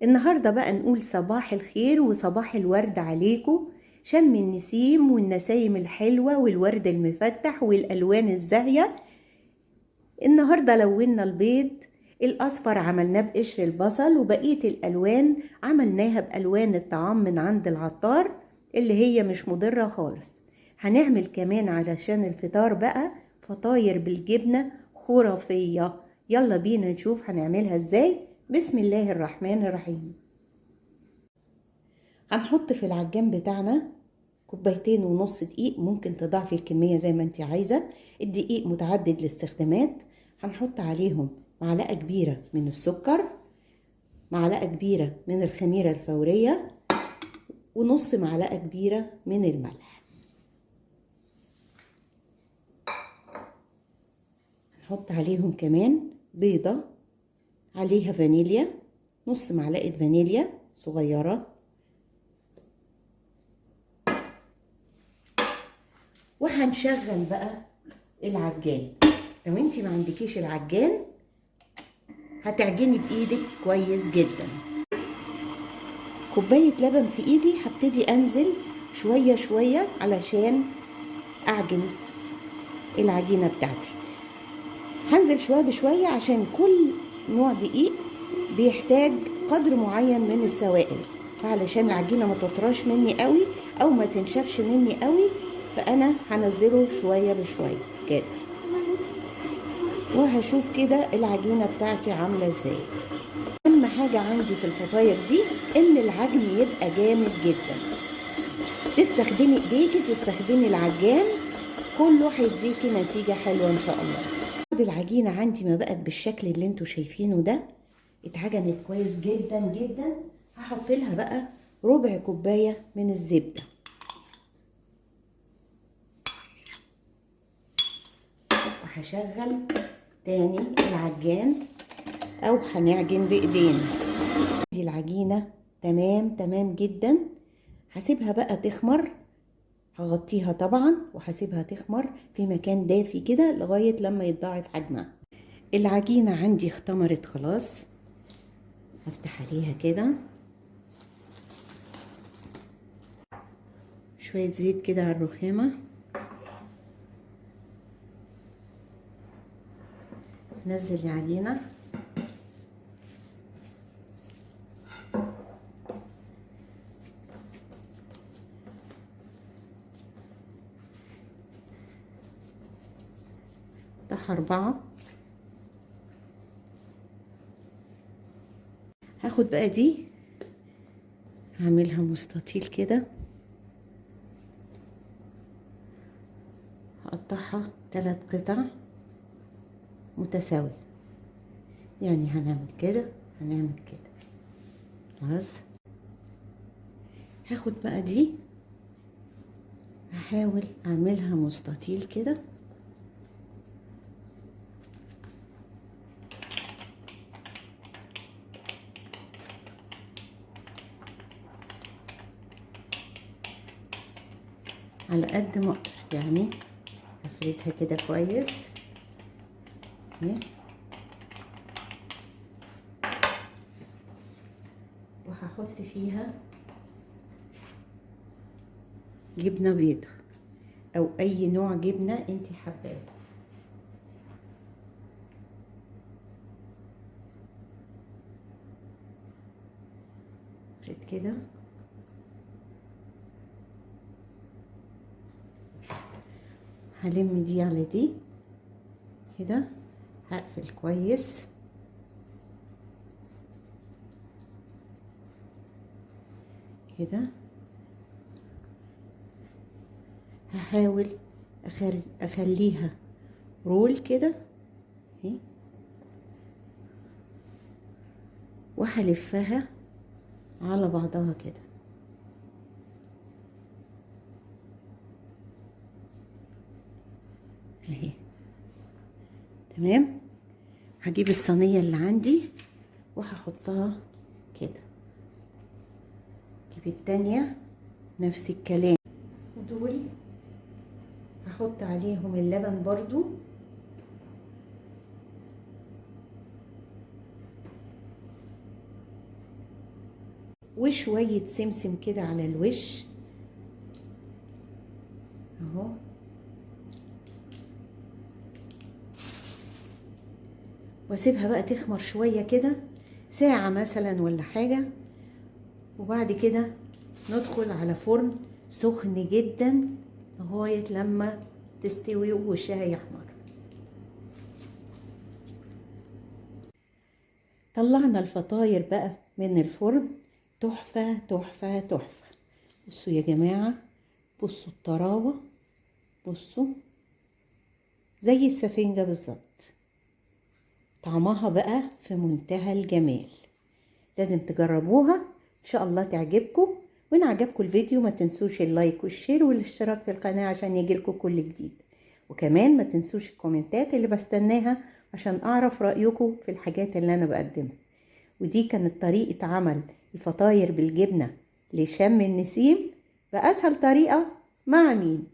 النهاردة بقى نقول صباح الخير وصباح الورد عليكم. شم النسيم والنسايم الحلوة والورد المفتح والألوان الزاهية. النهاردة لونا البيض الأصفر عملناه بقشر البصل، وبقية الألوان عملناها بألوان الطعام من عند العطار اللي هي مش مضرة خالص. هنعمل كمان علشان الفطار بقى فطاير بالجبنة خرافية. يلا بينا نشوف هنعملها ازاي. بسم الله الرحمن الرحيم. هنحط في العجان بتاعنا 2.5 كوب دقيق، ممكن تضاعفي الكمية زي ما انت عايزة. الدقيق متعدد الاستخدامات. هنحط عليهم معلقة كبيرة من السكر، معلقة كبيرة من الخميرة الفورية، ونص معلقة كبيرة من الملح. هنحط عليهم كمان بيضة عليها فانيليا، نص معلقة فانيليا صغيرة، وهنشغل بقى العجان. لو انتي ما عندكيش العجان هتعجني بايدك كويس جدا. كوباية لبن في ايدي، هبتدي انزل شوية شوية علشان اعجن العجينة بتاعتي. هنزل شوية بشوية عشان كل نوع دقيق بيحتاج قدر معين من السوائل، فعلشان العجينة ما تطرش مني قوي او ما تنشفش مني قوي، فانا هنزله شوية بشوية كده، وهشوف كده العجينة بتاعتي عاملة ازاي. اهم حاجة عندي في الفطاير دي ان العجن يبقى جامد جدا. تستخدمي ايديكي، تستخدمي العجان، كله هيديكي نتيجة حلوة ان شاء الله. بعد العجينة عندي ما بقت بالشكل اللي انتوا شايفينه ده، اتعجنت كويس جدا جدا، هحط لها بقى ربع كوباية من الزبدة، وهشغل تاني العجان او هنعجن بايدينا. دي العجينة تمام جدا. هسيبها بقى تخمر، هغطيها طبعا وهسيبها تخمر في مكان دافي كده لغاية لما يتضاعف حجمها. العجينة عندي اختمرت خلاص، هفتح عليها كده شوية زيت كده على الرخامة، نزل العجينة، افتحها 4. هاخد بقى دي هعملها مستطيل كده، هقطعها 3 قطع متساوية، يعني هنعمل كده هنعمل كده خلاص. هاخد بقى دي هحاول اعملها مستطيل كده، على قد ما اقدر، يعني هفردها كده كويس اهي، وهحط فيها جبنة بيضة او اي نوع جبنة انتي حباه. افرد كده، هلم دي على دي كده، هقفل كويس كده، هحاول اخليها رول كده اهي، وهلفها على بعضها كده اهي تمام. هجيب الصينية اللي عندي وهحطها كده، جيب التانية نفس الكلام، ودول هحط عليهم اللبن برضو، وشوية سمسم كده على الوش اهو. واسيبها بقى تخمر شوية كده ساعة مثلا ولا حاجة، وبعد كده ندخل على فرن سخن جدا لغاية لما تستوي ووشها يحمر. طلعنا الفطاير بقى من الفرن، تحفة تحفة تحفة. بصوا يا جماعة، بصوا الطراوة، بصوا زي السفنجة بالظبط. طعمها بقى في منتهى الجمال، لازم تجربوها ان شاء الله تعجبكم. وان عجبكم الفيديو ما تنسوش اللايك والشير والاشتراك في القناة عشان يجيلكم كل جديد. وكمان ما تنسوش الكومنتات اللي بستناها عشان اعرف رأيكم في الحاجات اللي انا بقدمها. ودي كانت طريقة عمل الفطاير بالجبنة لشم النسيم بأسهل طريقة مع مين؟